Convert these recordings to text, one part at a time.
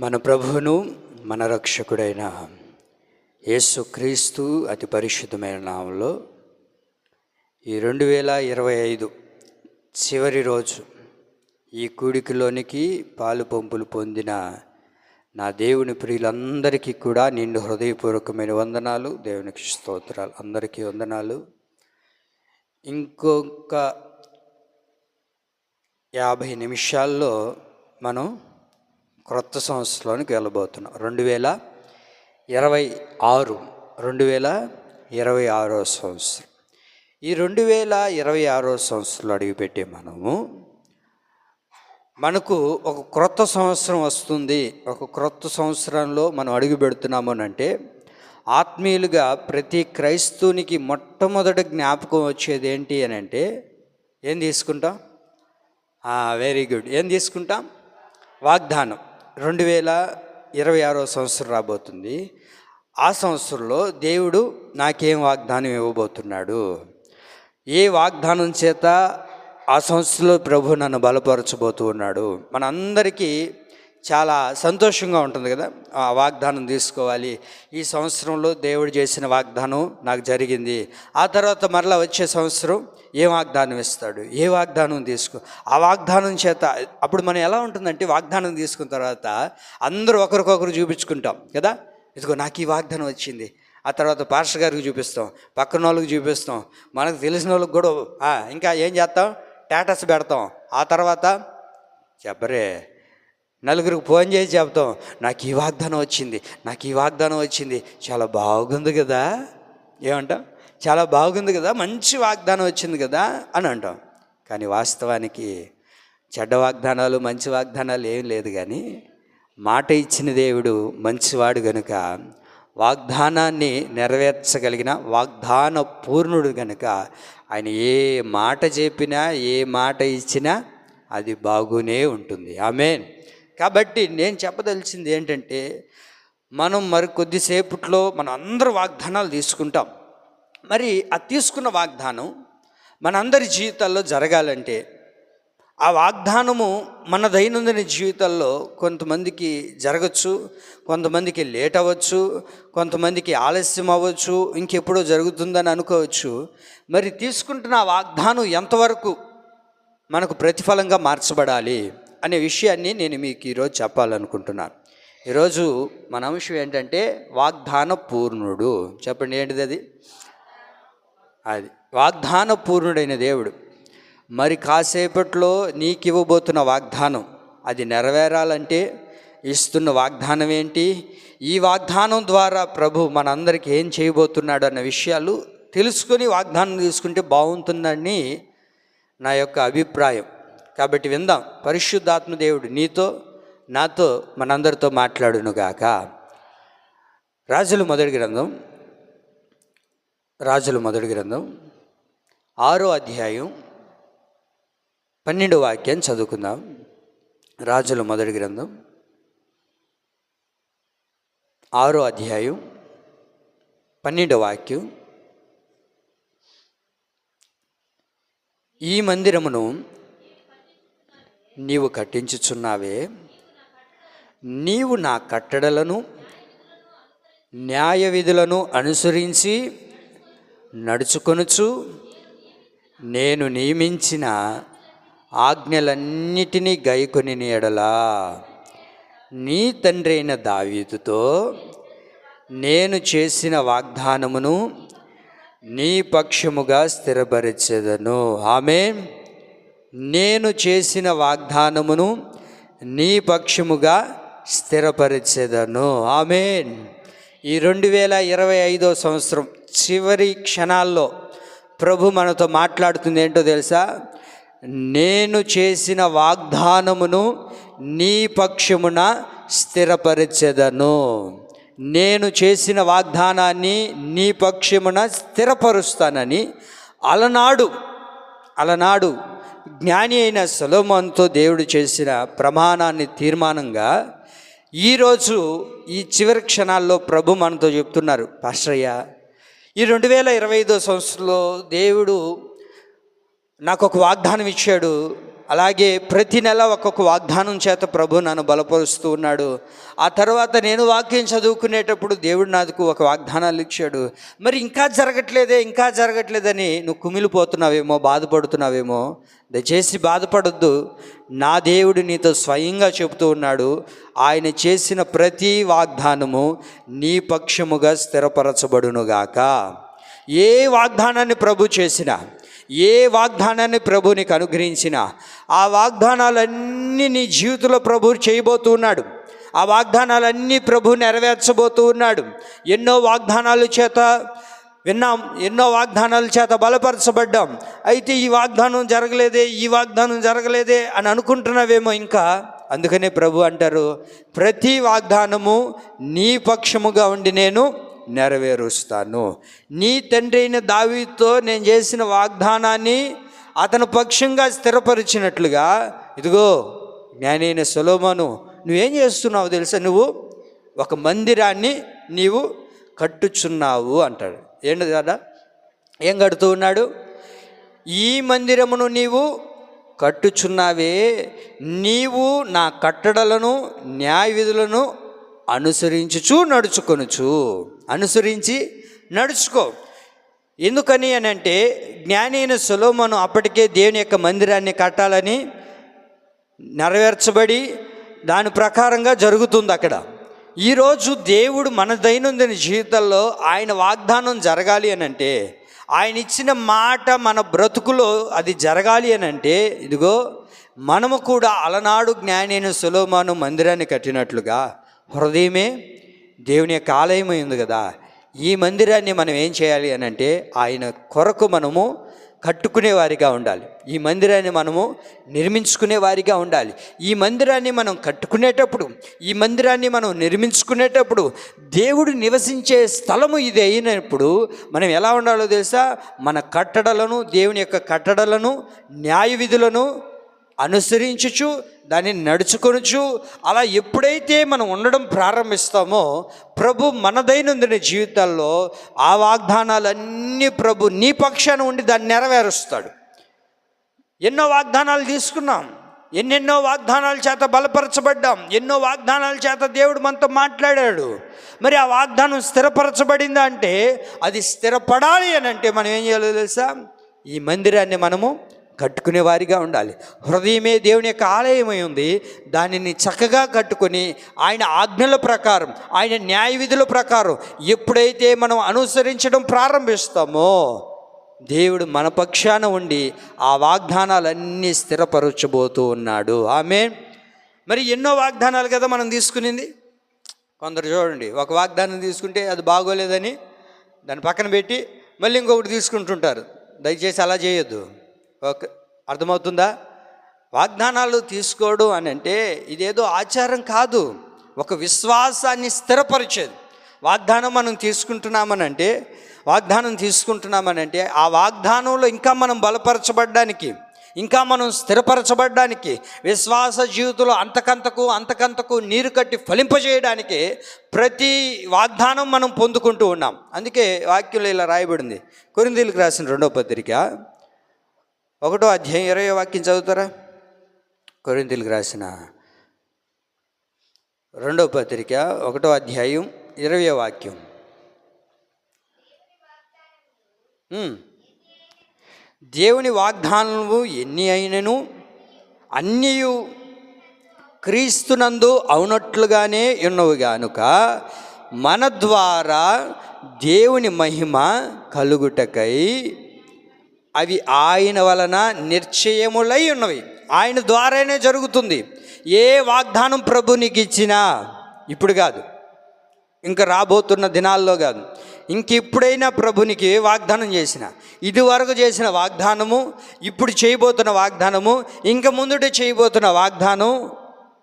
మన ప్రభువును మన రక్షకుడైన యేసుక్రీస్తు అతి పరిశుద్ధమైన నామంలో ఈ 2025 చివరి రోజు ఈ కూడికలోనికి పాలు పంపులు పొందిన నా దేవుని ప్రియులందరికీ కూడా నిండు హృదయపూర్వకమైన వందనాలు. దేవునికి స్తోత్రాలు. అందరికీ వందనాలు. ఇంకొక 50 నిమిషాల్లో మనం క్రొత్త సంవత్సరంలోనికి వెళ్ళబోతున్నాం. 2026 సంవత్సరం. ఈ 2026 సంవత్సరంలో అడుగుపెట్టే మనకు ఒక క్రొత్త సంవత్సరం వస్తుంది. ఒక క్రొత్త సంవత్సరంలో మనం అడుగు పెడుతున్నాము అంటే ఆత్మీయులుగా ప్రతి క్రైస్తవునికి మొట్టమొదటి జ్ఞాపకం వచ్చేది ఏంటి అని అంటే ఏం తీసుకుంటాం? Very good. ఏం తీసుకుంటాం? వాగ్దానం. 2026 సంవత్సరం రాబోతుంది. ఆ సంవత్సరంలో దేవుడు నాకేం వాగ్దానం ఇవ్వబోతున్నాడు, ఏ వాగ్దానం చేత ఆ సంవత్సరంలో ప్రభు నన్ను బలపరచబోతూ ఉన్నాడు. మనందరికీ చాలా సంతోషంగా ఉంటుంది కదా, ఆ వాగ్దానం తీసుకోవాలి. ఈ సంవత్సరంలో దేవుడు చేసిన వాగ్దానం నాకు జరిగింది, ఆ తర్వాత మరలా వచ్చే సంవత్సరం ఏ వాగ్దానం ఇస్తాడు, ఏ వాగ్దానం తీసుకో. ఆ వాగ్దానం చేత అప్పుడు మనం ఎలా ఉంటుందంటే, వాగ్దానం తీసుకున్న తర్వాత అందరూ ఒకరికొకరు చూపించుకుంటాం కదా. ఇదిగో నాకు ఈ వాగ్దానం వచ్చింది. ఆ తర్వాత పాస్టర్ గారికి చూపిస్తాం, పక్కన వాళ్ళకి చూపిస్తాం, మనకు తెలిసిన వాళ్ళకి కూడా ఇంకా ఏం చేస్తాం? స్టేటస్ పెడతాం. ఆ తర్వాత చెప్పరే నలుగురికి ఫోన్ చేసి చెప్తాం, నాకు ఈ వాగ్దానం వచ్చింది, నాకు ఈ వాగ్దానం వచ్చింది, చాలా బాగుంది కదా. ఏమంటాం? చాలా బాగుంది కదా, మంచి వాగ్దానం వచ్చింది కదా అని అంటాం. కానీ వాస్తవానికి చెడ్డ వాగ్దానాలు మంచి వాగ్దానాలు ఏం లేదు. కానీ మాట ఇచ్చిన దేవుడు మంచివాడు గనుక, వాగ్దానాన్ని నెరవేర్చగలిగిన వాగ్దాన పూర్ణుడు గనుక ఆయన ఏ మాట చెప్పినా ఏ మాట ఇచ్చినా అది బాగునే ఉంటుంది. ఆమేన్. కాబట్టి నేను చెప్పదలిచింది ఏంటంటే, మనం మరి కొద్దిసేపట్లో మనం అందరూ వాగ్దానాలు తీసుకుంటాం. మరి ఆ తీసుకున్న వాగ్దానం మనందరి జీవితాల్లో జరగాలంటే ఆ వాగ్దానము మన దైనందిన జీవితాల్లో కొంతమందికి జరగచ్చు, కొంతమందికి లేట్ అవ్వచ్చు, కొంతమందికి ఆలస్యం అవ్వచ్చు, ఇంకెప్పుడో జరుగుతుందని అనుకోవచ్చు. మరి తీసుకుంటున్న ఆ వాగ్దానం ఎంతవరకు మనకు ప్రతిఫలంగా మార్చబడాలి అనే విషయాన్ని నేను మీకు ఈరోజు చెప్పాలనుకుంటున్నాను. ఈరోజు మన అంశం ఏంటంటే వాగ్దాన పూర్ణుడు. చెప్పండి, ఏంటిది అది? అది వాగ్దాన పూర్ణుడైన దేవుడు. మరి కాసేపట్లో నీకు ఇవ్వబోతున్న వాగ్దానం అది నెరవేరాలంటే ఇస్తున్న వాగ్దానం ఏంటి, ఈ వాగ్దానం ద్వారా ప్రభు మనందరికీ ఏం చేయబోతున్నాడు అన్న విషయాలు తెలుసుకొని వాగ్దానం తీసుకుంటే బాగుంటుందని నా యొక్క అభిప్రాయం. కాబట్టి విందాం. పరిశుద్ధాత్మ దేవుడు నీతో నాతో మనందరితో మాట్లాడునుగాక. రాజుల మొదటి గ్రంథం 6వ అధ్యాయం 12వ వాక్యం చదువుకుందాం. రాజుల మొదటి గ్రంథం 6వ అధ్యాయం 12వ వాక్యం. ఈ మందిరమును నీవు కట్టించుచున్నావే, నీవు నా కట్టడలను న్యాయ విధులను అనుసరించి నడుచుకొనుచు నేను నియమించిన ఆజ్ఞలన్నిటినీ గైకొని ఎడలా నీ తండ్రి అయిన దావీదుతో నేను చేసిన వాగ్దానమును నీ పక్షముగా స్థిరపరిచెదను. ఆమేన్. నేను చేసిన వాగ్దానమును నీ పక్షముగా స్థిరపరిచెదను. ఆమేన్. ఈ 2025 సంవత్సరం చివరి క్షణాల్లో ప్రభు మనతో మాట్లాడుతుంది. ఏంటో తెలుసా? నేను చేసిన వాగ్దానమును నీ పక్షమున స్థిరపరిచెదను. నేను చేసిన వాగ్దానాన్ని నీ పక్షమున స్థిరపరుస్తానని అలనాడు జ్ఞాని అయిన సొలొమోనుతో దేవుడు చేసిన ప్రమాణాన్ని తీర్మానంగా ఈరోజు ఈ చివరి క్షణాల్లో ప్రభు మనతో చెప్తున్నారు, పాస్టరయ్య, ఈ 2025 సంవత్సరంలో దేవుడు నాకు ఒక వాగ్దానం ఇచ్చాడు. అలాగే ప్రతి నెల ఒక్కొక్క వాగ్దానం చేత ప్రభు నన్ను బలపరుస్తూ ఉన్నాడు. ఆ తర్వాత నేను వాక్యం చదువుకునేటప్పుడు దేవుడు నాకు ఒక వాగ్దానాలు ఇచ్చాడు. మరి ఇంకా జరగట్లేదని నువ్వు కుమిలిపోతున్నావేమో, బాధపడుతున్నావేమో. దయచేసి బాధపడొద్దు. నా దేవుడు నీతో స్వయంగా చెబుతూ ఉన్నాడు, ఆయన చేసిన ప్రతి వాగ్దానము నీ పక్షముగా స్థిరపరచబడునుగాక. ఏ వాగ్దానాన్ని ప్రభు చేసినా, ఏ వాగ్దానాన్ని ప్రభు నీకు అనుగ్రహించినా, ఆ వాగ్దానాలన్నీ నీ జీవితంలో ప్రభు చేయబోతూ ఉన్నాడు. ఆ వాగ్దానాలన్నీ ప్రభు నెరవేర్చబోతూ ఉన్నాడు. ఎన్నో వాగ్దానాల చేత విన్నాం, ఎన్నో వాగ్దానాల చేత బలపరచబడ్డాం. అయితే ఈ వాగ్దానం జరగలేదే అని అనుకుంటున్నావేమో ఇంకా. అందుకనే ప్రభు అంటారు, ప్రతి వాగ్దానము నీ పక్షముగా ఉండి నేను నెరవేరుస్తాను. నీ తండ్రి అయిన దావీదుతో నేను చేసిన వాగ్దానాన్ని అతను పక్షంగా స్థిరపరిచినట్లుగా, ఇదిగో జ్ఞాని అయిన సొలొమోను నువ్వేం చేస్తున్నావు తెలుసా? నువ్వు ఒక మందిరాన్ని నీవు కట్టుచున్నావు అంటాడు. ఏంటి కదా, ఏం కడుతూ ఉన్నాడు? ఈ మందిరమును నీవు కట్టుచున్నావే, నీవు నా కట్టడలను న్యాయ విధులను అనుసరించి నడుచుకో. ఎందుకని అని అంటే, జ్ఞాని అయిన సొలొమోను అప్పటికే దేవుని యొక్క మందిరాన్ని కట్టాలని నెరవేర్చబడి దాని ప్రకారంగా జరుగుతుంది అక్కడ. ఈరోజు దేవుడు మన దైనందిన జీవితంలో ఆయన వాగ్దానం జరగాలి అని అంటే, ఆయన ఇచ్చిన మాట మన బ్రతుకులో అది జరగాలి అని అంటే, ఇదిగో మనము కూడా అలనాడు జ్ఞాని అయిన సొలొమోను మందిరాన్ని కట్టినట్లుగా హృదయమే దేవుని యొక్క ఆలయం ఉంది కదా, ఈ మందిరాన్ని మనం ఏం చేయాలి అని అంటే, ఆయన కొరకు మనము కట్టుకునే వారిగా ఉండాలి. ఈ మందిరాన్ని మనము నిర్మించుకునే వారిగా ఉండాలి. ఈ మందిరాన్ని మనం కట్టుకునేటప్పుడు, ఈ మందిరాన్ని మనం నిర్మించుకునేటప్పుడు దేవుడు నివసించే స్థలము ఇది అయినప్పుడు మనం ఎలా ఉండాలో తెలుసా? మన కట్టడలను, దేవుని యొక్క కట్టడలను, న్యాయ విధులను అనుసరించుచు దాన్ని నడుచుకొనుచు, అలా ఎప్పుడైతే మనం ఉండడం ప్రారంభిస్తామో ప్రభు మన దైనందిన జీవితాల్లో ఆ వాగ్దానాలన్నీ ప్రభు నీ పక్షాన ఉండి దాన్ని నెరవేరుస్తాడు. ఎన్నో వాగ్దానాలు తీసుకున్నాం, ఎన్నెన్నో వాగ్దానాల చేత బలపరచబడ్డాం, ఎన్నో వాగ్దానాల చేత దేవుడు మనతో మాట్లాడాడు. మరి ఆ వాగ్దానం స్థిరపరచబడిందా అంటే, అది స్థిరపడాలి అని అంటే మనం ఏం చేయాలో తెలుసా? ఈ మందిరాన్ని మనము కట్టుకునే వారిగా ఉండాలి. హృదయమే దేవుని యొక్క ఆలయమై ఉంది. దానిని చక్కగా కట్టుకొని ఆయన ఆజ్ఞల ప్రకారం, ఆయన న్యాయ విధుల ప్రకారం ఎప్పుడైతే మనం అనుసరించడం ప్రారంభిస్తామో దేవుడు మన పక్షాన ఉండి ఆ వాగ్దానాలన్నీ స్థిరపరచబోతూ ఉన్నాడు. ఆమేన్. మరి ఎన్నో వాగ్దానాలు కదా మనం తీసుకునింది. కొందరు చూడండి, ఒక వాగ్దానం తీసుకుంటే అది బాగోలేదని దాన్ని పక్కన పెట్టి మళ్ళీ ఇంకొకటి తీసుకుంటుంటారు. దయచేసి అలా చేయొద్దు. ఓకే, అర్థమవుతుందా? వాగ్దానాలు తీసుకోవడం అని అంటే ఇదేదో ఆచారం కాదు, ఒక విశ్వాసాన్ని స్థిరపరిచేది. వాగ్దానం మనం తీసుకుంటున్నామనంటే ఆ వాగ్దానంలో ఇంకా మనం బలపరచబడ్డానికి, ఇంకా మనం స్థిరపరచబడ్డానికి, విశ్వాస జీవితంలో అంతకంతకు నీరు కట్టి ఫలింపజేయడానికి ప్రతి వాగ్దానం మనం పొందుకుంటూ ఉన్నాం. అందుకే వాక్యంలో ఇలా రాయబడింది. కొరింథీయులకు రాసిన 2వ పత్రిక 1వ అధ్యాయం 20వ వాక్యం చదువుతారా? కొరింథీయులకు రాసిన 2వ పత్రిక 1వ అధ్యాయం 20వ వాక్యం. దేవుని వాగ్దానము ఎన్ని అయినను అన్నీయు క్రీస్తునందు అవునట్లుగానే ఉన్నవి గానుక మన ద్వారా దేవుని మహిమ కలుగుటకై అవి ఆయన వలన నిశ్చయములై ఉన్నవి. ఆయన ద్వారానే జరుగుతుంది. ఏ వాగ్దానం ప్రభు నీకు ఇచ్చినా, ఇప్పుడు కాదు, ఇంకా రాబోతున్న దినాల్లో కాదు, ఇంకెప్పుడైనా ప్రభునికి ఏ వాగ్దానం చేసినా, ఇదివరకు చేసిన వాగ్దానము, ఇప్పుడు చేయబోతున్న వాగ్దానము, ఇంకా ముందుటే చేయబోతున్న వాగ్దానం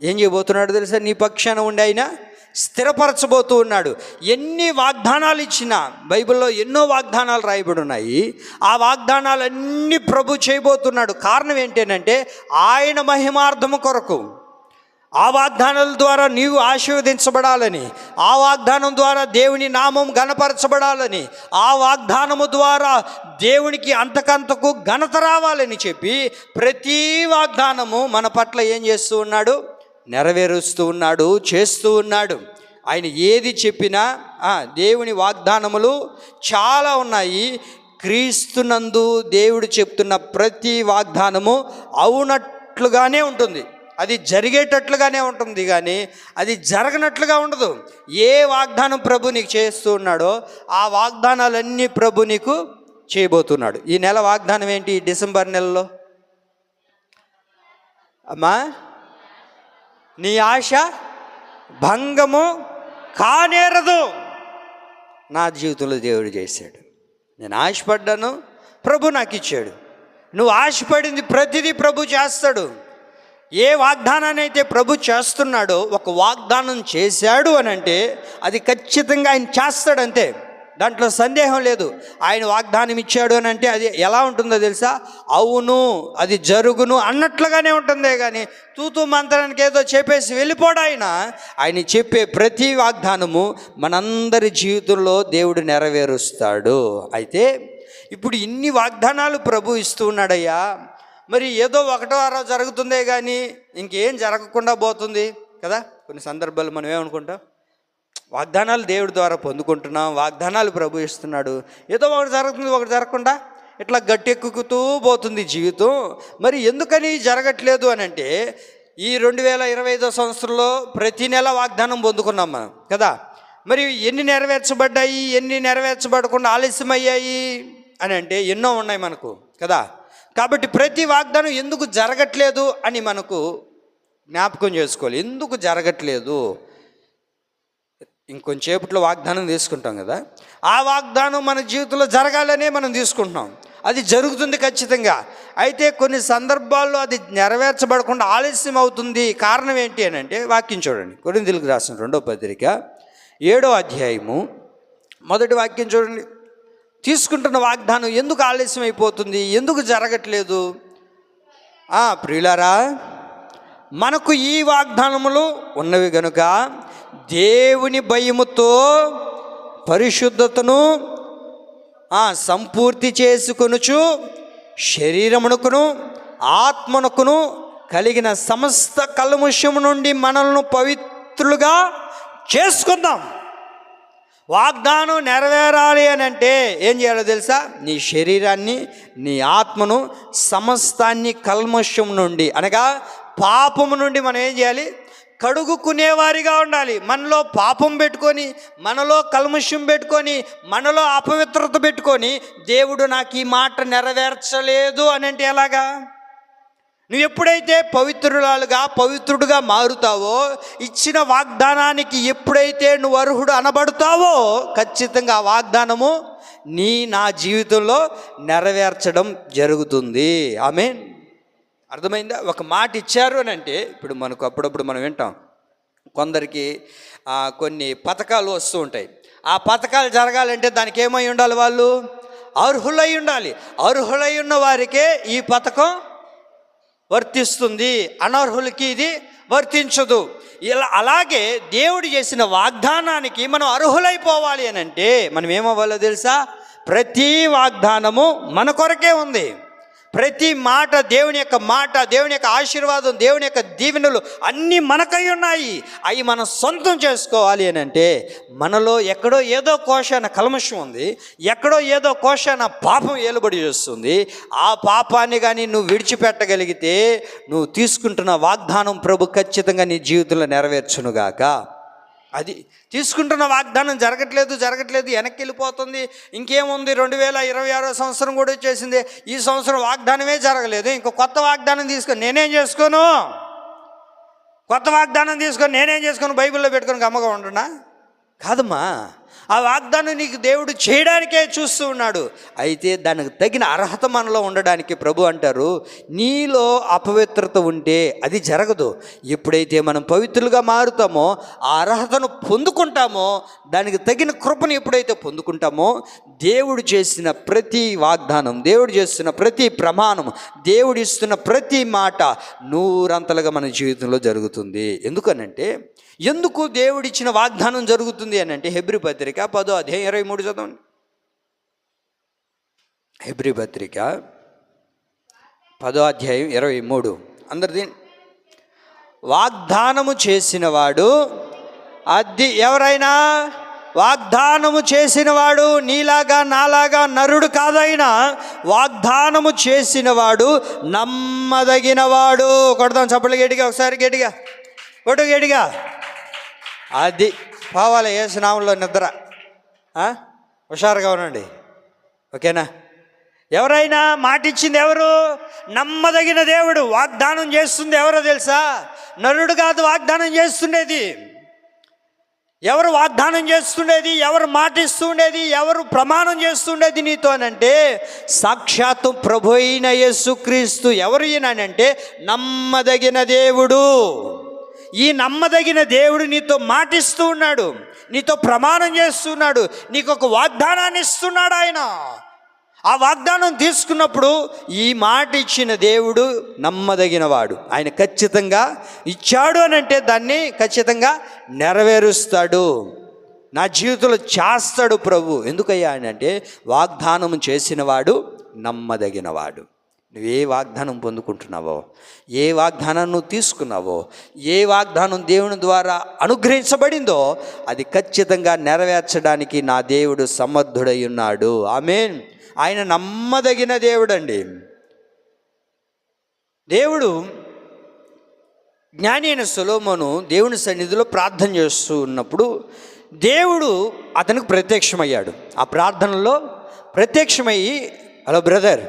ఏం చేయబోతున్నాడు తెలుసా? నీ పక్షాన ఉండి ఆయన స్థిరపరచబోతూ ఉన్నాడు. ఎన్ని వాగ్దానాలు ఇచ్చినా, బైబిల్లో ఎన్నో వాగ్దానాలు రాయబడి ఉన్నాయి. ఆ వాగ్దానాలన్నీ ప్రభు చేయబోతున్నాడు. కారణం ఏంటంటే ఆయన మహిమార్థము కొరకు, ఆ వాగ్దానాల ద్వారా నీవు ఆశీర్వదించబడాలని, ఆ వాగ్దానం ద్వారా దేవుని నామం ఘనపరచబడాలని, ఆ వాగ్దానము ద్వారా దేవునికి అంతకంతకు ఘనత రావాలని చెప్పి ప్రతి వాగ్దానము మన పట్ల ఏం చేస్తూ ఉన్నాడు? నెరవేరుస్తూ ఉన్నాడు, చేస్తూ ఉన్నాడు. ఆయన ఏది చెప్పినా దేవుని వాగ్దానములు చాలా ఉన్నాయి. క్రీస్తునందు దేవుడు చెప్తున్న ప్రతి వాగ్దానము అవునట్లుగానే ఉంటుంది, అది జరిగేటట్లుగానే ఉంటుంది, కానీ అది జరగనట్లుగా ఉండదు. ఏ వాగ్దానం ప్రభు నీకు చేస్తూ ఉన్నాడో ఆ వాగ్దానాలన్నీ ప్రభు నీకు చేయబోతున్నాడు. ఈ నెల వాగ్దానం ఏంటి? డిసెంబర్ నెలలో అమ్మా, నీ ఆశ భంగము కానేరదు. నా జీవితంలో దేవుడు చేశాడు. నేను ఆశపడ్డాను, ప్రభు నాకు ఇచ్చాడు. నువ్వు ఆశపడింది ప్రతిదీ ప్రభు చేస్తాడు. ఏ వాగ్దానాన్ని అయితే ప్రభు చేస్తున్నాడో, ఒక వాగ్దానం చేశాడు అని అంటే అది ఖచ్చితంగా ఆయన చేస్తాడంతే, దాంట్లో సందేహం లేదు. ఆయన వాగ్దానం ఇచ్చాడు అని అంటే అది ఎలా ఉంటుందో తెలుసా? అవును, అది జరుగును అన్నట్లుగానే ఉంటుందే కానీ తూతూ మంత్రానికి ఏదో చెప్పేసి వెళ్ళిపోడు. ఆయన చెప్పే ప్రతి వాగ్దానము మనందరి జీవితంలో దేవుడు నెరవేరుస్తాడు. అయితే ఇప్పుడు ఇన్ని వాగ్దానాలు ప్రభు ఇస్తూ ఉన్నాడయ్యా, మరి ఏదో ఒకటో అరో జరుగుతుందే కానీ ఇంకేం జరగకుండా పోతుంది కదా. కొన్ని సందర్భాలు మనం ఏమనుకుంటాం, వాగ్దానాలు దేవుడి ద్వారా పొందుకుంటున్నాం, వాగ్దానాలు ప్రభు ఇస్తున్నాడు, ఏదో ఒకటి జరుగుతుంది, ఒకటి జరగకుండా ఇట్లా గట్టెక్కుతూ పోతుంది జీవితం. మరి ఎందుకని జరగట్లేదు అని అంటే, ఈ 2025 సంవత్సరంలో ప్రతి నెల వాగ్దానం పొందుకున్నాం మనం కదా. మరి ఎన్ని నెరవేర్చబడ్డాయి, ఎన్ని నెరవేర్చబడకుండా ఆలస్యమయ్యాయి అని అంటే ఎన్నో ఉన్నాయి మనకు కదా. కాబట్టి ప్రతి వాగ్దానం ఎందుకు జరగట్లేదు అని మనకు జ్ఞాపకం చేసుకోవాలి. ఎందుకు జరగట్లేదు? ఇంకొంచేపట్లో వాగ్దానం తీసుకుంటాం కదా, ఆ వాగ్దానం మన జీవితంలో జరగాలనే మనం తీసుకుంటున్నాం, అది జరుగుతుంది ఖచ్చితంగా. అయితే కొన్ని సందర్భాల్లో అది నెరవేర్చబడకుండా ఆలస్యం అవుతుంది. కారణం ఏంటి అని అంటే, వాక్యం చూడండి. కొరింథీయులకు రాసిన 2వ పత్రిక 7వ అధ్యాయము 1వ వాక్యం చూడండి. తీసుకుంటున్న వాగ్దానం ఎందుకు ఆలస్యం అయిపోతుంది, ఎందుకు జరగట్లేదు? ప్రియులారా, మనకు ఈ వాగ్దానములు ఉన్నవి గనుక దేవుని భయముతో పరిశుద్ధతను సంపూర్తి చేసుకొనుచు శరీరమునకును ఆత్మనకును కలిగిన సమస్త కల్మషము నుండి మనల్ని పవిత్రులుగా చేసుకుందాం. వాగ్దానం నెరవేరాలి అని అంటే ఏం చేయాలో తెలుసా? నీ శరీరాన్ని, నీ ఆత్మను, సమస్తాన్ని కల్మషం నుండి అనగా పాపము నుండి మనం ఏం చేయాలి? కడుగుకునేవారిగా ఉండాలి. మనలో పాపం పెట్టుకొని, మనలో కల్మషం పెట్టుకొని, మనలో అపవిత్రత పెట్టుకొని దేవుడు నాకు ఈ మాట నెరవేర్చలేదు అని అంటే ఎలాగా? నువ్వు ఎప్పుడైతే పవిత్రుడుగా మారుతావో, ఇచ్చిన వాగ్దానానికి ఎప్పుడైతే నువ్వు అర్హుడు అనబడతావో, ఖచ్చితంగా ఆ వాగ్దానము నా జీవితంలో నెరవేర్చడం జరుగుతుంది. ఆమేన్. అర్థమైందా? ఒక మాట ఇచ్చారు అని అంటే, ఇప్పుడు మనకు అప్పుడప్పుడు మనం వింటాం, కొందరికి కొన్ని పథకాలు వస్తూ ఉంటాయి. ఆ పథకాలు జరగాలంటే దానికి ఏమై ఉండాలి? వాళ్ళు అర్హులై ఉండాలి. అర్హులై ఉన్న వారికే ఈ పథకం వర్తిస్తుంది, అనర్హులకి ఇది వర్తించదు. అలాగే దేవుడు చేసిన వాగ్దానానికి మనం అర్హులైపోవాలి అని అంటే మనం ఏమవ్వాలో తెలుసా? ప్రతి వాగ్దానము మన కొరకే ఉంది. ప్రతి మాట, దేవుని యొక్క ఆశీర్వాదం, దేవుని యొక్క దీవెనలు అన్నీ మనకై ఉన్నాయి. అవి మనం సొంతం చేసుకోవాలి అని అంటే మనలో ఎక్కడో ఏదో కోశాన కల్మషం ఉంది, ఎక్కడో ఏదో కోశాన పాపం ఏలుబడి చేస్తుంది. ఆ పాపాన్ని కానీ నువ్వు విడిచిపెట్టగలిగితే నువ్వు తీసుకుంటున్న వాగ్దానం ప్రభు ఖచ్చితంగా నీ జీవితంలో నెరవేర్చునుగాక. అది తీసుకుంటున్న వాగ్దానం జరగట్లేదు, వెనక్కి వెళ్ళిపోతుంది. ఇంకేముంది, 2026 సంవత్సరం కూడా వచ్చేసింది, ఈ సంవత్సరం వాగ్దానమే జరగలేదు, ఇంకో కొత్త వాగ్దానం తీసుకొని నేనేం చేసుకోను? బైబిల్లో పెట్టుకొని గమ్మగా ఉంటున్నా? కాదమ్మా, ఆ వాగ్దానం నీకు దేవుడు చేయడానికే చూస్తూ ఉన్నాడు. అయితే దానికి తగిన అర్హత మనలో ఉండడానికి ప్రభు అంటారు, నీలో అపవిత్రత ఉంటే అది జరగదు. ఎప్పుడైతే మనం పవిత్రులుగా మారుతామో, ఆ అర్హతను పొందుకుంటామో, దానికి తగిన కృపను ఎప్పుడైతే పొందుకుంటామో, దేవుడు చేసిన ప్రతి వాగ్దానం, దేవుడు చేస్తున్న ప్రతి ప్రమాణం, దేవుడు ఇస్తున్న ప్రతి మాట నూరంతలుగా మన జీవితంలో జరుగుతుంది. ఎందుకనంటే, ఎందుకు దేవుడిచ్చిన వాగ్దానం జరుగుతుంది అని అంటే, హెబ్రీ పత్రిక 10వ అధ్యాయం 23 చదవండి. హెబ్రీ పత్రిక 10వ అధ్యాయం 23. అందరిది. వాగ్దానము చేసినవాడు అది ఎవరైనా వాగ్దానము చేసినవాడు నీలాగా నాలాగా నరుడు కాదైనా వాగ్దానము చేసినవాడు నమ్మదగినవాడు. కొడదాం చప్పట్లు గట్టిగా, ఒకసారి గట్టిగా కొట్టు, గట్టిగా. అది పోవాలి యేసునామంలో నిద్ర. హుషారుగా ఉండండి, ఓకేనా? ఎవరైనా మాట ఇచ్చింది ఎవరు? నమ్మదగిన దేవుడు. వాగ్దానం చేస్తుంది ఎవరో తెలుసా? నరుడు కాదు వాగ్దానం చేస్తుండేది. ఎవరు వాగ్దానం చేస్తుండేది, ఎవరు మాట ఇస్తుండేది, ఎవరు ప్రమాణం చేస్తుండేది నీతో అనంటే, సాక్షాత్తు ప్రభు అయిన యేసుక్రీస్తు. ఎవరు ఈయనంటే నమ్మదగిన దేవుడు. ఈ నమ్మదగిన దేవుడు నీతో మాటిస్తూ ఉన్నాడు, నీతో ప్రమాణం చేస్తున్నాడు, నీకు ఒక వాగ్దానాన్ని ఇస్తున్నాడు ఆయన. ఆ వాగ్దానం తీసుకున్నప్పుడు ఈ మాట ఇచ్చిన దేవుడు నమ్మదగినవాడు. ఆయన ఖచ్చితంగా ఇచ్చాడు అని అంటే దాన్ని ఖచ్చితంగా నెరవేరుస్తాడు. నా జీవితంలో చేస్తాడు ప్రభు. ఎందుకయ్యా అని అంటే, వాగ్దానం చేసినవాడు నమ్మదగినవాడు. నువ్వు ఏ వాగ్దానం పొందుకుంటున్నావో, ఏ వాగ్దానం నువ్వు తీసుకున్నావో, ఏ వాగ్దానం దేవుని ద్వారా అనుగ్రహించబడిందో అది ఖచ్చితంగా నెరవేర్చడానికి నా దేవుడు సమర్థుడై ఉన్నాడు. ఆమేన్. ఆయన నమ్మదగిన దేవుడు అండి. దేవుడు జ్ఞాని అయిన సొలొమోను దేవుని సన్నిధిలో ప్రార్థన చేస్తూ ఉన్నప్పుడు దేవుడు అతనికి ప్రత్యక్షమయ్యాడు. ఆ ప్రార్థనలో ప్రత్యక్షమయ్యి, హలో బ్రదర్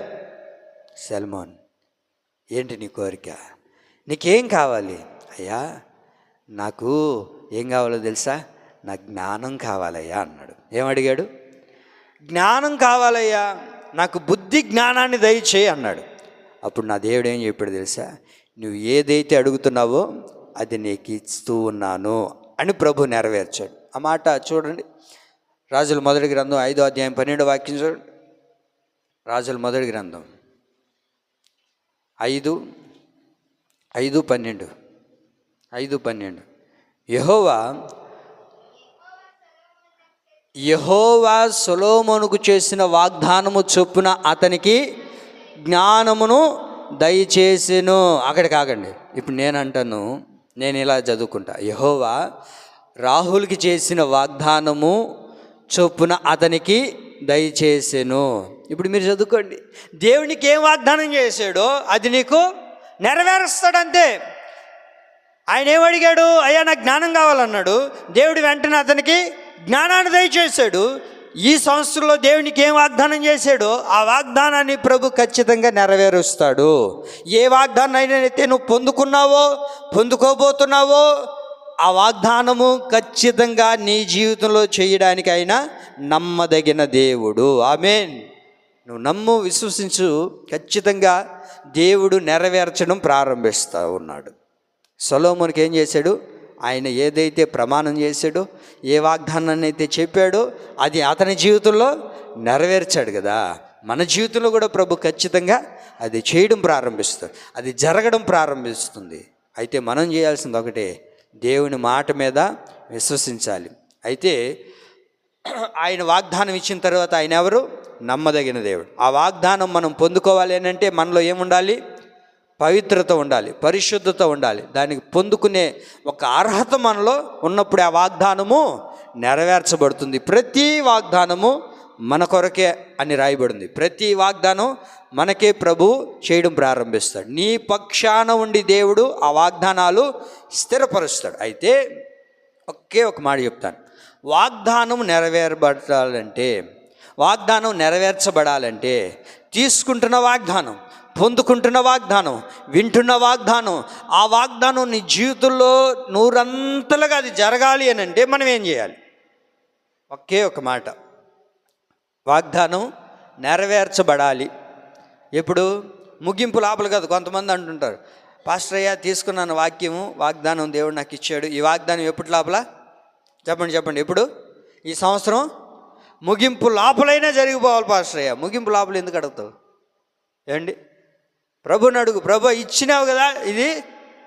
సల్మాన్, ఏంటి నీ కోరిక? నీకేం కావాలి? అయ్యా నాకు ఏం కావాలో తెలుసా? నాకు జ్ఞానం కావాలయ్యా అన్నాడు. ఏమడిగాడు? జ్ఞానం కావాలయ్యా, నాకు బుద్ధి జ్ఞానాన్ని దయచేయి అన్నాడు. అప్పుడు నా దేవుడు ఏం చెప్పాడు తెలుసా? నువ్వు ఏదైతే అడుగుతున్నావో అది నీకు ఇస్తూ ఉన్నాను అని ప్రభు నెరవేర్చాడు. ఆ మాట చూడండి, రాజుల మొదటి గ్రంథం 5వ అధ్యాయం 12వ వాక్యం చూడండి. రాజుల మొదటి గ్రంథం 5:12 యెహోవా సొలొమోనుకు చేసిన వాగ్దానము చొప్పున అతనికి జ్ఞానమును దయచేసెను. అక్కడికి ఆగండి. ఇప్పుడు నేను అంటాను, నేను ఇలా చదువుకుంటా. యెహోవా రాహుల్కి చేసిన వాగ్దానము చొప్పున అతనికి దయచేసెను. ఇప్పుడు మీరు చదువుకోండి. దేవునికి ఏం వాగ్దానం చేశాడో అది నీకు నెరవేరుస్తాడంతే. ఆయన ఏమడిగాడు? అయ్యా నాకు జ్ఞానం కావాలన్నాడు. దేవుడు వెంటనే అతనికి జ్ఞానాన్ని దయచేశాడు. ఈ సంవత్సరంలో దేవునికి ఏం వాగ్దానం చేశాడో ఆ వాగ్దానాన్ని ప్రభు ఖచ్చితంగా నెరవేరుస్తాడు. ఏ వాగ్దానం అయితే నువ్వు పొందుకున్నావో, పొందుకోబోతున్నావో, ఆ వాగ్దానము ఖచ్చితంగా నీ జీవితంలో చేయడానికి ఆయన నమ్మదగిన దేవుడు. ఆమేన్. నువ్వు నమ్ము, విశ్వసించు, ఖచ్చితంగా దేవుడు నెరవేర్చడం ప్రారంభిస్తూ ఉన్నాడు. సొలొమోనుకి ఏం చేశాడు? ఆయన ఏదైతే ప్రమాణం చేశాడో, ఏ వాగ్దానాన్ని అయితే చెప్పాడో అది అతని జీవితంలో నెరవేర్చాడు కదా. మన జీవితంలో కూడా ప్రభు ఖచ్చితంగా అది చేయడం ప్రారంభిస్తాడు, అది జరగడం ప్రారంభిస్తుంది. అయితే మనం చేయాల్సింది ఒకటే, దేవుని మాట మీద విశ్వసించాలి. అయితే ఆయన వాగ్దానం ఇచ్చిన తర్వాత ఆయన ఎవరు? నమ్మదగిన దేవుడు. ఆ వాగ్దానం మనం పొందుకోవాలి అని అంటే మనలో ఏముండాలి? పవిత్రత ఉండాలి, పరిశుద్ధత ఉండాలి. దానికి పొందుకునే ఒక అర్హత మనలో ఉన్నప్పుడు ఆ వాగ్దానము నెరవేర్చబడుతుంది. ప్రతి వాగ్దానము మన కొరకే అని రాయబడింది. ప్రతి వాగ్దానం మనకే ప్రభు చేయడం ప్రారంభిస్తాడు. నీ పక్షాన ఉండి దేవుడు ఆ వాగ్దానాలు స్థిరపరుస్తాడు. అయితే ఒకే ఒక మాట చెప్తాను. వాగ్దానం నెరవేర్చబడాలంటే తీసుకుంటున్న వాగ్దానం, పొందుకుంటున్న వాగ్దానం, వింటున్న వాగ్దానం, ఆ వాగ్దానం నీ జీవితంలో నూరంతలుగా అది జరగాలి అని అంటే మనం ఏం చేయాలి? ఒకే ఒక మాట, వాగ్దానం నెరవేర్చబడాలి. ఎప్పుడు? ముగింపు లోపల కాదు. కొంతమంది అంటుంటారు, పాస్టర్ అయ్యా తీసుకున్నాను వాగ్దానం దేవుడు నాకు ఇచ్చాడు, ఈ వాగ్దానం ఎప్పుడు లోపల? చెప్పండి ఎప్పుడు? ఈ సంవత్సరం ముగింపు లోపలైనా జరిగిపోవాలి పాస్టర్ అయ్యా. ముగింపు లోపల ఎందుకు అడుగుతావు? ఏమండి, ప్రభుని అడుగు, ప్రభు ఇచ్చినావు కదా, ఇది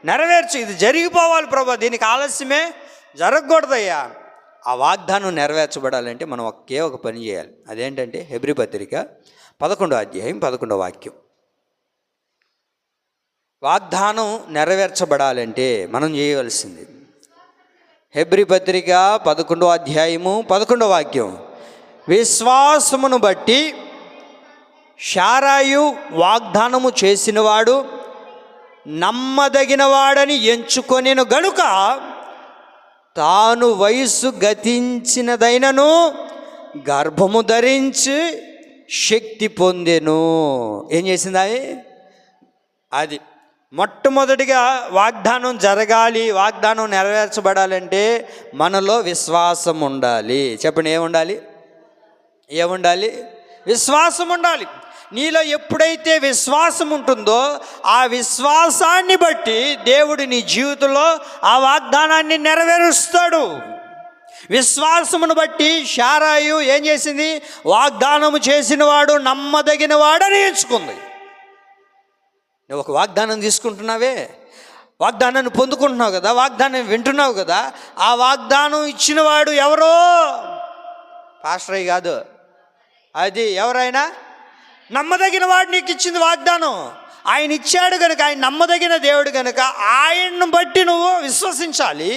నెరవేర్చు, ఇది జరిగిపోవాలి ప్రభు, దీనికి ఆలస్యమే జరగకూడదయ్యా. ఆ వాగ్దానం నెరవేర్చబడాలంటే మనం ఒకే ఒక పని చేయాలి. అదేంటంటే హెబ్రీ పత్రిక 11వ అధ్యాయం 11వ వాక్యం. వాగ్దానం నెరవేర్చబడాలంటే మనం చేయవలసింది, హెబ్రీ పత్రిక 11వ అధ్యాయము 11వ వాక్యం, విశ్వాసమును బట్టి శారాయు వాగ్దానము చేసినవాడు నమ్మదగినవాడని ఎంచుకొనెను గనుక తాను వయస్సు గతించినదైనను గర్భము ధరించి శక్తి పొందెను. ఏం చేసింది అది? మొట్టమొదటిగా వాగ్దానం జరగాలి, వాగ్దానం నెరవేర్చబడాలంటే మనలో విశ్వాసం ఉండాలి. చెప్పండి, ఏముండాలి? విశ్వాసం ఉండాలి. నీలో ఎప్పుడైతే విశ్వాసం ఉంటుందో ఆ విశ్వాసాన్ని బట్టి దేవుడు నీ జీవితంలో ఆ వాగ్దానాన్ని నెరవేరుస్తాడు. విశ్వాసమును బట్టి శారాయు ఏం చేసింది? వాగ్దానము చేసిన వాడు నమ్మదగిన వాడని ఎంచుకుంది. నువ్వు ఒక వాగ్దానం తీసుకుంటున్నావే, వాగ్దానాన్ని పొందుకుంటున్నావు కదా, వాగ్దానం వింటున్నావు కదా, ఆ వాగ్దానం ఇచ్చినవాడు ఎవరో? పాస్టర్ కాదు, అది ఎవరైనా నమ్మదగిన వాడు నీకు ఇచ్చింది వాగ్దానం. ఆయన ఇచ్చాడు కనుక, ఆయన నమ్మదగిన దేవుడు కనుక ఆయన్ను బట్టి నువ్వు విశ్వసించాలి.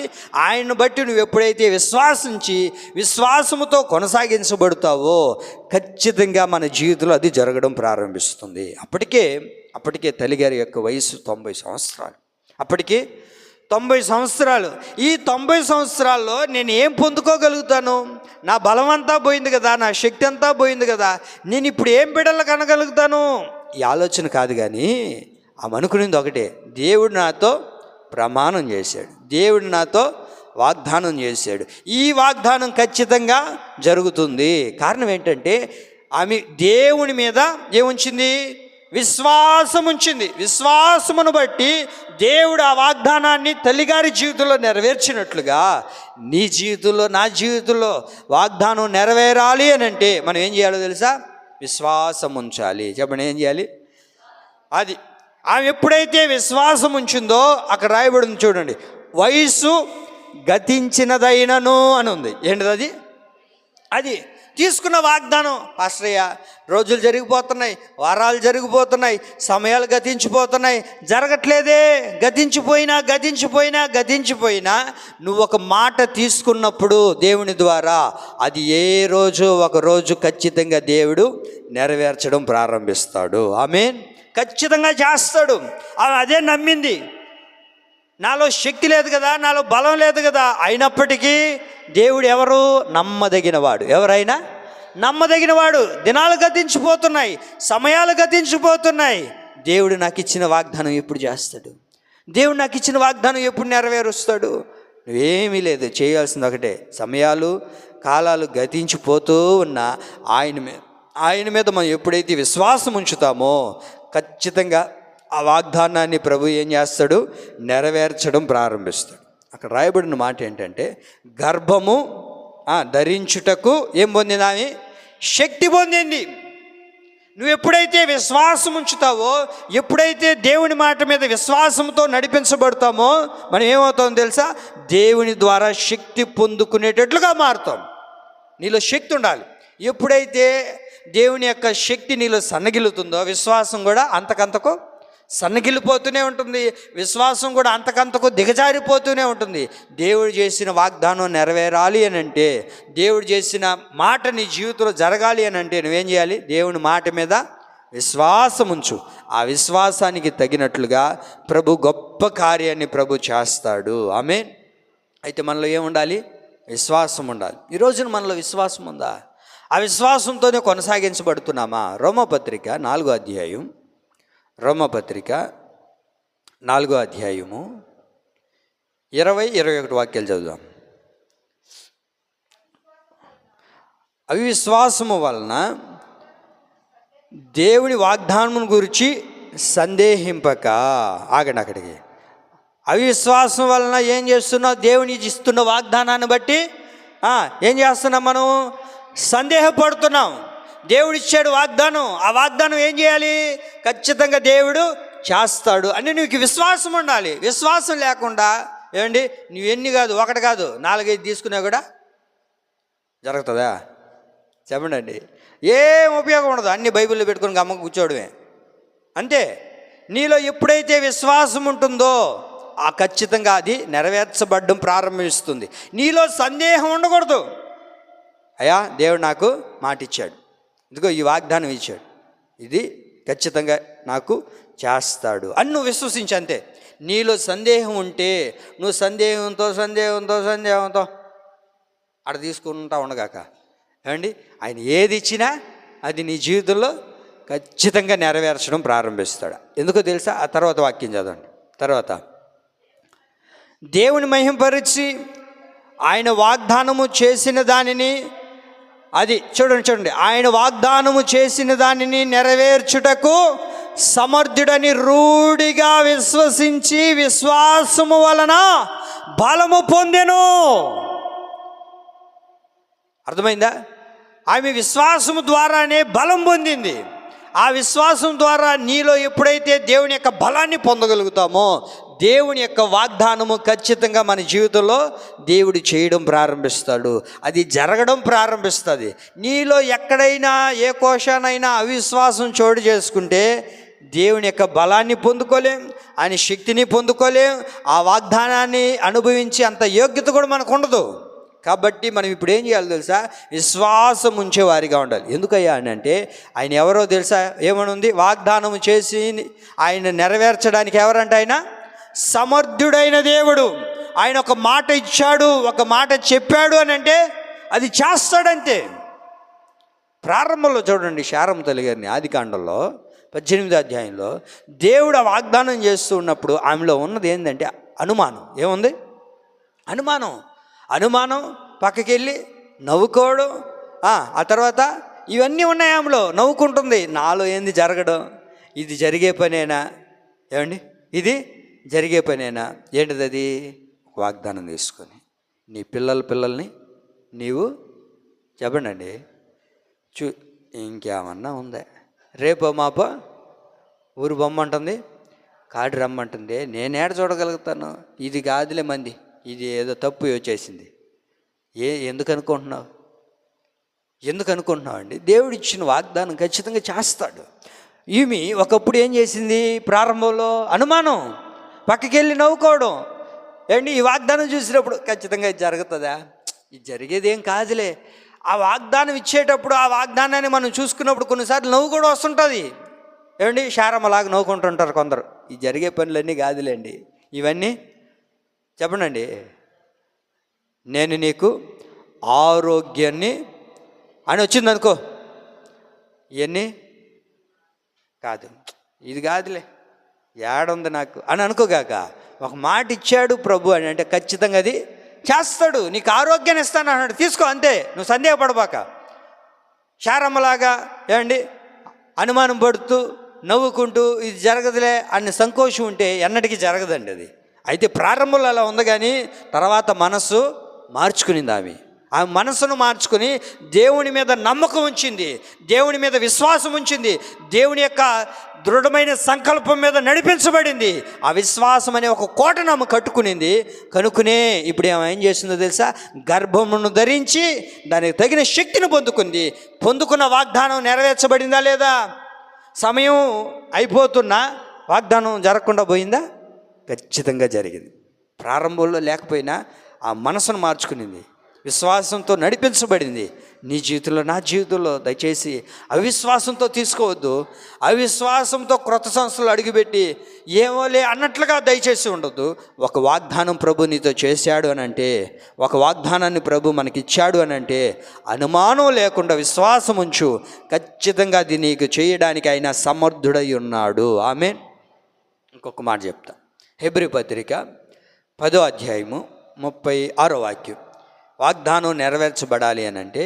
ఆయన్ను బట్టి నువ్వు ఎప్పుడైతే విశ్వాసించి విశ్వాసముతో కొనసాగించబడతావో ఖచ్చితంగా మన జీవితంలో అది జరగడం ప్రారంభిస్తుంది. అప్పటికే తల్లిగారి యొక్క వయసు 90 సంవత్సరాలు. అప్పటికి 90 సంవత్సరాలు. ఈ 90 సంవత్సరాల్లో నేను ఏం పొందుకోగలుగుతాను? నా బలం అంతా పోయింది కదా, నా శక్తి అంతా పోయింది కదా, నేను ఇప్పుడు ఏం బిడ్డలు కనగలుగుతాను? ఈ ఆలోచన కాదు, కానీ ఆమె అనుకునేది ఒకటే, దేవుడు నాతో ప్రమాణం చేశాడు, దేవుడు నాతో వాగ్దానం చేశాడు, ఈ వాగ్దానం ఖచ్చితంగా జరుగుతుంది. కారణం ఏంటంటే ఆమె దేవుని మీద ఏముంచింది? విశ్వాసం ఉంచింది. విశ్వాసమును బట్టి దేవుడు ఆ వాగ్దానాన్ని తల్లిగారి జీవితంలో నెరవేర్చినట్లుగా నీ జీవితంలో, నా జీవితంలో వాగ్దానం నెరవేరాలి అని అంటే మనం ఏం చేయాలో తెలుసా? విశ్వాసం ఉంచాలి. చెప్పండి, ఏం చేయాలి? అది ఆమె ఎప్పుడైతే విశ్వాసం ఉంచిందో అక్కడ రాయబడింది చూడండి, వయస్సు గతించినదైనను అని ఉంది. ఏంటిది అది? తీసుకున్న వాగ్దానం. పాస్టరయ్య, రోజులు జరిగిపోతున్నాయి, వారాలు జరిగిపోతున్నాయి, సమయాలు గతించిపోతున్నాయి, జరగట్లేదే. గతించిపోయినా నువ్వు ఒక మాట తీసుకున్నప్పుడు దేవుని ద్వారా అది ఏ రోజు ఒక రోజు ఖచ్చితంగా దేవుడు నెరవేర్చడం ప్రారంభిస్తాడు. ఆమేన్. ఖచ్చితంగా చేస్తాడు. అదే నమ్మింది. నాలో శక్తి లేదు కదా, నాలో బలం లేదు కదా, అయినప్పటికీ దేవుడు ఎవరు? నమ్మదగినవాడు. ఎవరైనా నమ్మదగినవాడు. దినాలు గతించిపోతున్నాయి, సమయాలు గతించిపోతున్నాయి, దేవుడు నాకు ఇచ్చిన వాగ్దానం ఎప్పుడు చేస్తాడు? దేవుడు నాకు ఇచ్చిన వాగ్దానం ఎప్పుడు నెరవేరుస్తాడు? నువ్వేమీ లేదు, చేయాల్సింది ఒకటే, సమయాలు కాలాలు గతించిపోతూ ఉన్నా ఆయన మీద మనం ఎప్పుడైతే విశ్వాసం ఉంచుతామో ఖచ్చితంగా ఆ వాగ్దానాన్ని ప్రభు ఏం చేస్తాడు? నెరవేర్చడం ప్రారంభిస్తాడు. అక్కడ రాయబడిన మాట ఏంటంటే, గర్భము ధరించుటకు ఏం పొందింది? ఆమె శక్తి పొందింది. నువ్వు ఎప్పుడైతే విశ్వాసం ఉంచుతావో, ఎప్పుడైతే దేవుని మాట మీద విశ్వాసంతో నడిపించబడతామో మనం ఏమవుతామో తెలుసా? దేవుని ద్వారా శక్తి పొందుకునేటట్లుగా మారుతాం. నీలో శక్తి ఉండాలి. ఎప్పుడైతే దేవుని యొక్క శక్తి నీలో సన్నగిలుతుందో విశ్వాసం కూడా అంతకంతకు సన్నగిలిపోతూనే ఉంటుంది, విశ్వాసం కూడా అంతకంతకు దిగజారిపోతూనే ఉంటుంది. దేవుడు చేసిన వాగ్దానం నెరవేరాలి అని అంటే, దేవుడు చేసిన మాట నీ జీవితంలో జరగాలి అని అంటే నువ్వేం చేయాలి? దేవుని మాట మీద విశ్వాసం ఉంచు. ఆ విశ్వాసానికి తగినట్లుగా ప్రభు గొప్ప కార్యాన్ని ప్రభు చేస్తాడు. ఆమేన్. అయితే మనలో ఏముండాలి? విశ్వాసం ఉండాలి. ఈ రోజున మనలో విశ్వాసం ఉందా? ఆ విశ్వాసంతోనే కొనసాగించబడుతున్నామా? రోమపత్రిక 4వ అధ్యాయం, రోమపత్రిక 4వ అధ్యాయము 20-21 వాక్యాలు చదువుదాం. అవిశ్వాసము వలన దేవుని వాగ్దానం గురించి సందేహింపక. ఆగండి అక్కడికి. అవిశ్వాసం వలన ఏం చేస్తున్నావు? దేవుని ఇస్తున్న వాగ్దానాన్ని బట్టి ఏం చేస్తున్నాం? మనం సందేహపడుతున్నాం. దేవుడు ఇచ్చాడు వాగ్దానం, ఆ వాగ్దానం ఏం చేయాలి? ఖచ్చితంగా దేవుడు చేస్తాడు అని నీకు విశ్వాసం ఉండాలి. విశ్వాసం లేకుండా ఏమండి, నువ్వు ఎన్ని కాదు, ఒకటి కాదు, 4-5 తీసుకున్నా కూడా జరుగుతుందా? చెప్పండి అండి. ఏం ఉపయోగం ఉండదు. అన్ని బైబిల్లో పెట్టుకుని గమ్మకు కూర్చోవడమే అంతే. నీలో ఎప్పుడైతే విశ్వాసం ఉంటుందో ఖచ్చితంగా అది నెరవేర్చబడడం ప్రారంభిస్తుంది. నీలో సందేహం ఉండకూడదు. అయ్యా, దేవుడు నాకు మాట ఇచ్చాడు, ఇదిగో ఈ వాగ్దానం ఇచ్చాడు, ఇది ఖచ్చితంగా నాకు చేస్తాడు అని నువ్వు విశ్వసించి అంతే. నీలో సందేహం ఉంటే నువ్వు సందేహంతో అక్కడ తీసుకుంటా ఉండగాక ఏమండి, ఆయన ఏది ఇచ్చినా అది నీ జీవితంలో ఖచ్చితంగా నెరవేర్చడం ప్రారంభిస్తాడు. ఎందుకో తెలుసా? ఆ తర్వాత వాక్యం చదవండి. తర్వాత దేవుని మహిమపరిచి ఆయన వాగ్దానము చేసిన దానిని, అది చూడండి, ఆయన వాగ్దానము చేసిన దానిని నెరవేర్చుటకు సమర్థుడని రూఢిగా విశ్వసించి విశ్వాసము వలన బలము పొందెను. అర్థమైందా? ఆమె విశ్వాసము ద్వారానే బలం పొందింది. ఆ విశ్వాసం ద్వారా నీలో ఎప్పుడైతే దేవుని యొక్క బలాన్ని పొందగలుగుతామో దేవుని యొక్క వాగ్దానము ఖచ్చితంగా మన జీవితంలో దేవుడు చేయడం ప్రారంభిస్తాడు, అది జరగడం ప్రారంభిస్తుంది. నీలో ఎక్కడైనా ఏ కోశానైనా అవిశ్వాసం చోటు చేసుకుంటే దేవుని యొక్క బలాన్ని పొందుకోలేం, ఆయన శక్తిని పొందుకోలేం, ఆ వాగ్దానాన్ని అనుభవించి అంత యోగ్యత కూడా మనకు ఉండదు. కాబట్టి మనం ఇప్పుడు ఏం చేయాలి తెలుసా? విశ్వాసం ఉంచేవారిగా ఉండాలి. ఎందుకయ్యా అని అంటే ఆయన ఎవరో తెలుసా? ఏమని ఉంది? వాగ్దానం చేసి ఆయన నెరవేర్చడానికి ఎవరంటే ఆయన సమర్థుడైన దేవుడు. ఆయన ఒక మాట ఇచ్చాడు, ఒక మాట చెప్పాడు అని అంటే అది చేస్తాడంతే. ప్రారంభంలో చూడండి, శారమ్మ తల్లి గారిని ఆదికాండంలో 18వ అధ్యాయంలో దేవుడు ఆ వాగ్దానం చేస్తూ ఉన్నప్పుడు ఆమెలో ఉన్నది ఏంటంటే అనుమానం. ఏముంది? అనుమానం, పక్కకి వెళ్ళి నవ్వుకోవడం, ఆ తర్వాత ఇవన్నీ ఉన్నాయి. ఆమెలో నవ్వుకుంటుంది, నాలో ఏంది జరగడం, ఇది జరిగే పనేనా? ఏమండి, ఇది జరిగే పనేనా? ఏంటిది అది? వాగ్దానం తీసుకొని నీ పిల్లల్ని నీవు చెప్పండి అండి ఇంకేమన్నా ఉందా? రేపో మాపో ఊరు బొమ్మంటుంది, కాడి రమ్మంటుంది, నేనేడ చూడగలుగుతాను? ఇది కాదులే మంది, ఇది ఏదో తప్పు వచ్చేసింది. ఎందుకు అనుకుంటున్నావు అండి? దేవుడు ఇచ్చిన వాగ్దానం ఖచ్చితంగా చేస్తాడు. ఈమె ఒకప్పుడు ఏం చేసింది? ప్రారంభంలో అనుమానం, పక్కకి వెళ్ళి నవ్వుకోవడం. ఏంటి, ఈ వాగ్దానం చూసినప్పుడు ఖచ్చితంగా ఇది జరుగుతుందా? ఇది జరిగేదేం కాదులే. ఆ వాగ్దానం ఇచ్చేటప్పుడు ఆ వాగ్దానాన్ని మనం చూసుకున్నప్పుడు కొన్నిసార్లు నవ్వు కూడా వస్తుంటుంది. ఏమండి, శారమ్మలాగా నవ్వుకుంటుంటారు కొందరు. ఈ జరిగే పనులన్నీ కాదులేండి, ఇవన్నీ చెప్పండి. నేను నీకు ఆరోగ్యాన్ని అని వచ్చింది అనుకో, ఇవన్నీ కాదు, ఇది కాదులే, ఏడుంది నాకు అని అనుకోగాక ఒక మాట ఇచ్చాడు ప్రభు అని అంటే ఖచ్చితంగా అది చేస్తాడు. నీకు ఆరోగ్యాన్ని ఇస్తాను అన్నాడు, తీసుకో అంతే, నువ్వు సందేహపడబాక. శారమ్మలాగా ఏమండి అనుమానం పడుతూ నవ్వుకుంటూ ఇది జరగదులే అన్న సంకోచం ఉంటే ఎన్నటికీ జరగదండి అది. అయితే ప్రారంభంలో అలా ఉంది, కానీ తర్వాత మనసు మార్చుకునింది. ఆమె మనసును మార్చుకుని దేవుని మీద నమ్మకం ఉంచింది, దేవుని మీద విశ్వాసం ఉంచింది, దేవుని యొక్క దృఢమైన సంకల్పం మీద నడిపించబడింది. ఆ విశ్వాసం అనే ఒక కోటను ఆమె కట్టుకునింది. కనుక్కునే ఇప్పుడు ఏం చేసిందో తెలుసా? గర్భమును ధరించి దానికి తగిన శక్తిని పొందుకుంది. పొందుకున్న వాగ్దానం నెరవేర్చబడిందా లేదా? సమయం అయిపోతున్నా వాగ్దానం జరగకుండా పోయిందా? ఖచ్చితంగా జరిగింది. ప్రారంభంలో లేకపోయినా ఆ మనసును మార్చుకునింది, విశ్వాసంతో నడిపించబడింది. నీ జీవితంలో, నా జీవితంలో దయచేసి అవిశ్వాసంతో తీసుకోవద్దు. అవిశ్వాసంతో క్రొత్త సంవత్సరాలు అడుగుపెట్టి ఏమోలే అన్నట్లుగా దయచేసి ఉండొద్దు. ఒక వాగ్దానం ప్రభు నీతో చేశాడు అని అంటే, ఒక వాగ్దానాన్ని ప్రభు మనకిచ్చాడు అని అంటే అనుమానం లేకుండా విశ్వాసం ఉంచు. ఖచ్చితంగా అది నీకు చేయడానికి ఆయన సమర్థుడై ఉన్నాడు. ఆమేన్. ఇంకొక మాట చెప్తా. హెబ్రీ పత్రిక 10వ అధ్యాయము 36వ వాక్యం. వాగ్దానం నెరవేర్చబడాలి అని అంటే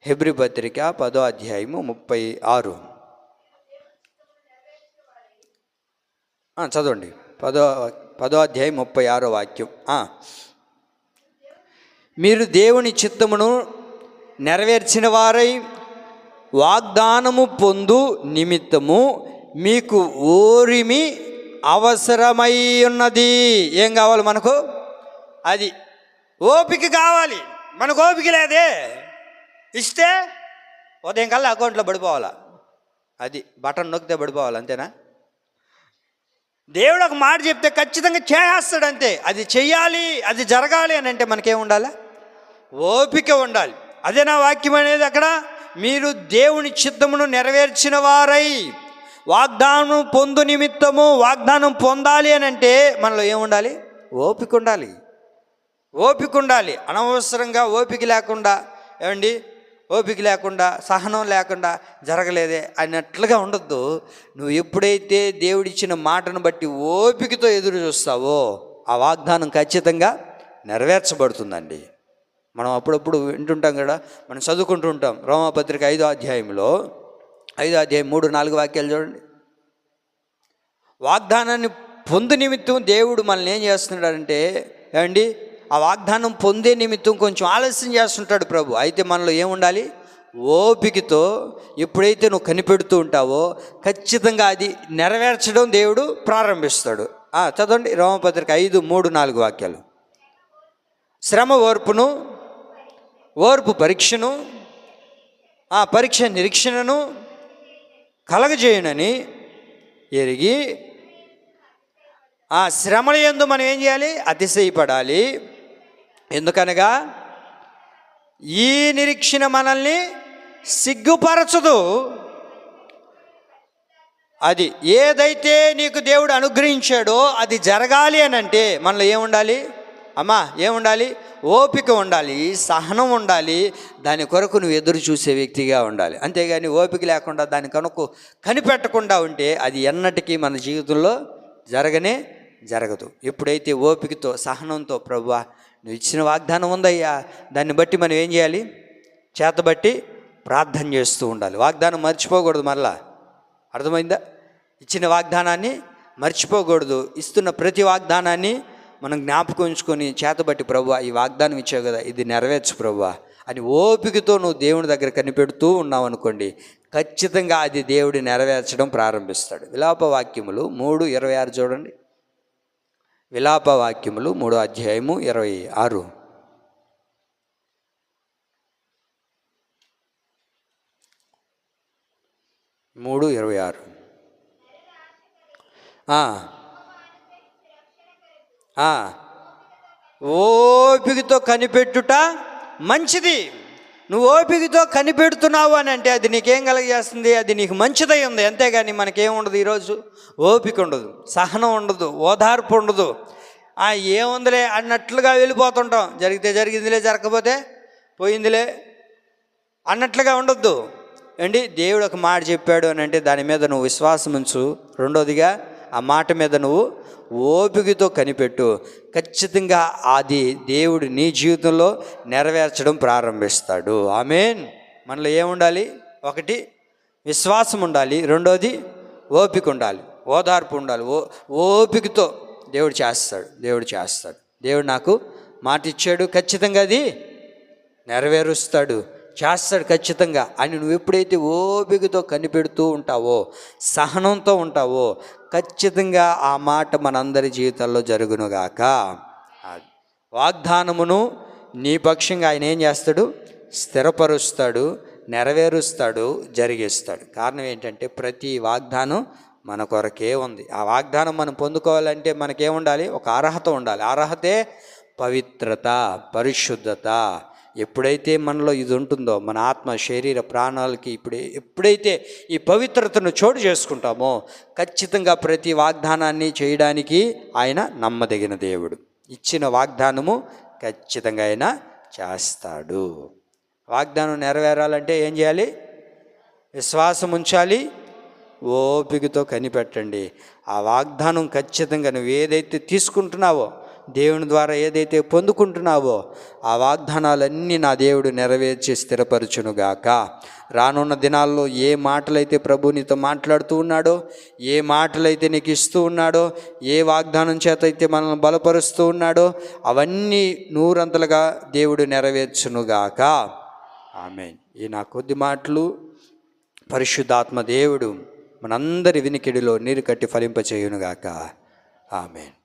హెబ్రీ పత్రిక 10వ అధ్యాయము 36. చదవండి. 10వ అధ్యాయం 36వ వాక్యం. మీరు దేవుని చిత్తమును నెరవేర్చిన వారై వాగ్దానము పొందు నిమిత్తము మీకు ఓరిమి అవసరమై ఉన్నది. ఏం కావాలి మనకు? అది ఓపిక కావాలి. మనకు ఓపిక లేదే, ఇస్తే ఉదయం కల్లా అకౌంట్లో పడిపోవాలా, అది బటన్ నొక్కితే పడిపోవాలి, అంతేనా? దేవుడు ఒక మాట చెప్తే ఖచ్చితంగా చేస్తాడు, అంతే. అది చెయ్యాలి, అది జరగాలి అని అంటే మనకేం ఉండాలి? ఓపిక ఉండాలి. అదే నా వాక్యం అనేది. అక్కడ మీరు దేవుని చిత్తమును నెరవేర్చిన వారై వాగ్దానం పొందు నిమిత్తము, వాగ్దానం పొందాలి అని అంటే మనలో ఏముండాలి? ఓపిక ఉండాలి. ఓపిక ఉండాలి. అనవసరంగా ఓపిక లేకుండా, ఏమండి, ఓపిక లేకుండా, సహనం లేకుండా జరగలేదే అన్నట్లుగా ఉండొద్దు. నువ్వు ఎప్పుడైతే దేవుడిచ్చిన మాటను బట్టి ఓపికతో ఎదురు చూస్తావో ఆ వాగ్దానం ఖచ్చితంగా నెరవేర్చబడుతుందండి. మనం అప్పుడప్పుడు వింటుంటాం కదా, మనం చదువుకుంటూ ఉంటాం. రోమాపత్రిక 5వ అధ్యాయంలో 5వ అధ్యాయం 3-4 వాక్యాలు చూడండి. వాగ్దానాన్ని పొందు నిమిత్తం దేవుడు మనల్ని ఏం చేస్తున్నాడంటే, ఏమండి, ఆ వాగ్దానం పొందే నిమిత్తం కొంచెం ఆలస్యం చేస్తుంటాడు ప్రభు. అయితే మనలో ఏముండాలి? ఓపికతో ఎప్పుడైతే నువ్వు కనిపెడుతూ ఉంటావో ఖచ్చితంగా అది నెరవేర్చడం దేవుడు ప్రారంభిస్తాడు. చదవండి రోమపత్రిక 5:3-4 వాక్యాలు. శ్రమ ఓర్పును, ఓర్పు పరీక్షను, ఆ పరీక్ష నిరీక్షణను కలగజేయునని ఎరిగి ఆ శ్రమల యందు మనం ఏం చేయాలి? అతిశయపడాలి. ఎందుకనగా ఈ నిరీక్షణ మనల్ని సిగ్గుపరచదు. అది ఏదైతే నీకు దేవుడు అనుగ్రహించాడో అది జరగాలి అని అంటే మనలో ఏముండాలి? ఏముండాలి? ఓపిక ఉండాలి, సహనం ఉండాలి. దాని కొరకు నువ్వు ఎదురు చూసే వ్యక్తిగా ఉండాలి. అంతేగాని ఓపిక లేకుండా దాని కొరకు కనిపెట్టకుండా ఉంటే అది ఎన్నటికీ మన జీవితంలో జరగదు. ఎప్పుడైతే ఓపికతో, సహనంతో, ప్రభువా నువ్వు ఇచ్చిన వాగ్దానం ఉందయ్యా, దాన్ని బట్టి మనం ఏం చేయాలి? చేతబట్టి ప్రార్థన చేస్తూ ఉండాలి. వాగ్దానం మర్చిపోకూడదు. మరలా అర్థమైందా? ఇచ్చిన వాగ్దానాన్ని మర్చిపోకూడదు. ఇస్తున్న ప్రతి వాగ్దానాన్ని మనం జ్ఞాపకం ఉంచుకొని చేతబట్టి, ప్రభువా ఈ వాగ్దానం ఇచ్చావు కదా, ఇది నెరవేర్చు ప్రభువా అని ఓపికతో నువ్వు దేవుని దగ్గర కనిపెడుతూ ఉన్నావు అనుకోండి, ఖచ్చితంగా అది దేవుడు నెరవేర్చడం ప్రారంభిస్తాడు. విలాపవాక్యములు 3:26 చూడండి. విలాపవాక్యములు 3వ అధ్యాయము 26. ఓపికతో కనిపెట్టుట మంచిది. నువ్వు ఓపికతో కనిపెడుతున్నావు అని అంటే అది నీకేం కలగజేస్తుంది? అది నీకు మంచిదై ఉంది. అంతేగాని మనకేముండదు, ఈరోజు ఓపిక ఉండదు, సహనం ఉండదు, ఓదార్పు ఉండదు. ఏముందిలే అన్నట్లుగా వెళ్ళిపోతుంటాం. జరిగితే జరిగిందిలే, జరగకపోతే పోయిందిలే అన్నట్లుగా ఉండొద్దు. అండి, దేవుడు ఒక మాట చెప్పాడు అని అంటే దాని మీద నువ్వు విశ్వాసం ఉంచు. రెండోదిగా ఆ మాట మీద నువ్వు ఓపికతో కనిపెట్టు. ఖచ్చితంగా అది దేవుడు నీ జీవితంలో నెరవేర్చడం ప్రారంభిస్తాడు. ఆమేన్. మనలో ఏముండాలి? ఒకటి విశ్వాసం ఉండాలి, రెండోది ఓపిక ఉండాలి, ఓదార్పు ఉండాలి. ఓపికతో దేవుడు చేస్తాడు. దేవుడు నాకు మాట ఇచ్చాడు, ఖచ్చితంగా అది నెరవేరుస్తాడు, చేస్తాడు ఖచ్చితంగా అని నువ్వు ఎప్పుడైతే ఓపికతో కనిపెడుతూ ఉంటావో, సహనంతో ఉంటావో, ఖచ్చితంగా ఆ మాట మనందరి జీవితాల్లో జరుగునుగాక. వాగ్దానమును నీ పక్షంగా ఆయన ఏం చేస్తాడు? స్థిరపరుస్తాడు, నెరవేరుస్తాడు, జరిగిస్తాడు. కారణం ఏంటంటే ప్రతి వాగ్దానం మన కొరకే ఉంది. ఆ వాగ్దానం మనం పొందుకోవాలంటే మనకేముండాలి? ఒక అర్హత ఉండాలి. అర్హతే పవిత్రత, పరిశుద్ధత. ఎప్పుడైతే మనలో ఇది ఉంటుందో, మన ఆత్మ, శరీర, ప్రాణాలకి ఎప్పుడైతే ఈ పవిత్రతను చోటు చేసుకుంటామో ఖచ్చితంగా ప్రతి వాగ్దానాన్ని చేయడానికి ఆయన నమ్మదగిన దేవుడు. ఇచ్చిన వాగ్దానము ఖచ్చితంగా ఆయన చేస్తాడు. వాగ్దానం నెరవేరాలంటే ఏం చేయాలి? విశ్వాసం ఉంచాలి, ఓపికతో కనిపెట్టండి. ఆ వాగ్దానం ఖచ్చితంగా నువ్వు ఏదైతే తీసుకుంటున్నావో, దేవుని ద్వారా ఏదైతే పొందుకుంటున్నావో ఆ వాగ్దానాలన్నీ నా దేవుడు నెరవేర్చి స్థిరపరచునుగాక. రానున్న దినాల్లో ఏ మాటలైతే ప్రభు నీతో మాట్లాడుతూ ఉన్నాడో, ఏ మాటలైతే నీకు ఇస్తూ ఉన్నాడో, ఏ వాగ్దానం చేత అయితే మనల్ని బలపరుస్తూ ఉన్నాడో అవన్నీ నూరంతలుగా దేవుడు నెరవేర్చునుగాక. ఆమేన్. ఈ నా కొద్ది మాటలు పరిశుద్ధాత్మ దేవుడు మనందరి వినికిడిలో నీరు కట్టి ఫలింపచేయునుగాక. ఆమేన్.